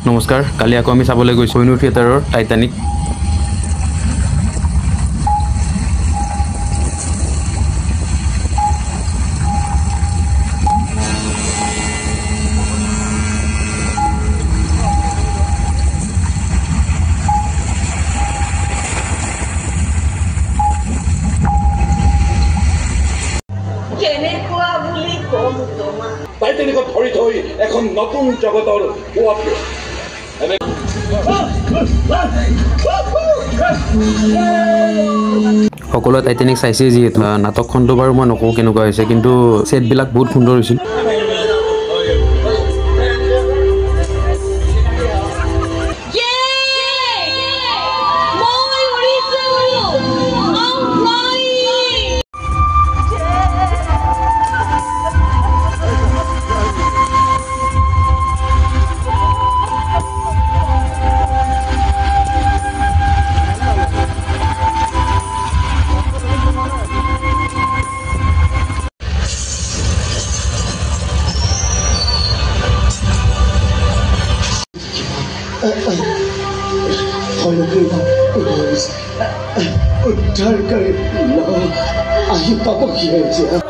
নমস্কাৰ কালি আকৌ আমি চাবলৈ গৈছো কোহিনুৰ থিয়েটাৰৰ টাইটানিক টাইটানিকত ধৰি থৈ এখন নতুন জগতৰ পোৱাটো সকলোৱে টাইটানিক চাইছে যিহেতু নাটকখনটো বাৰু মই নকওঁ কেনেকুৱা হৈছে কিন্তু সেটবিলাক বহুত সুন্দৰ হৈছিল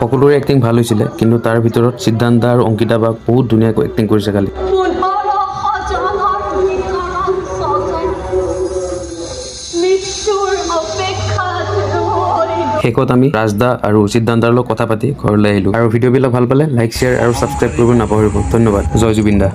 সকলোৰে এক্টিং ভাল হৈছিলে কিন্তু তাৰ ভিতৰত সিদ্ধান্ত আৰু অংকিতা বাক বহুত ধুনীয়াকৈ এক্টিং কৰিছে কালি শেষত আমি ৰাজদা আৰু সিদ্ধান্তৰ লগত কথা পাতি ঘৰলৈ আহিলো আৰু ভিডিঅ'বিলাক ভাল পালে লাইক শ্বেয়াৰ আৰু ছাবস্ক্ৰাইব কৰিব নাপাহৰিব ধন্যবাদ জয় জুবিন দা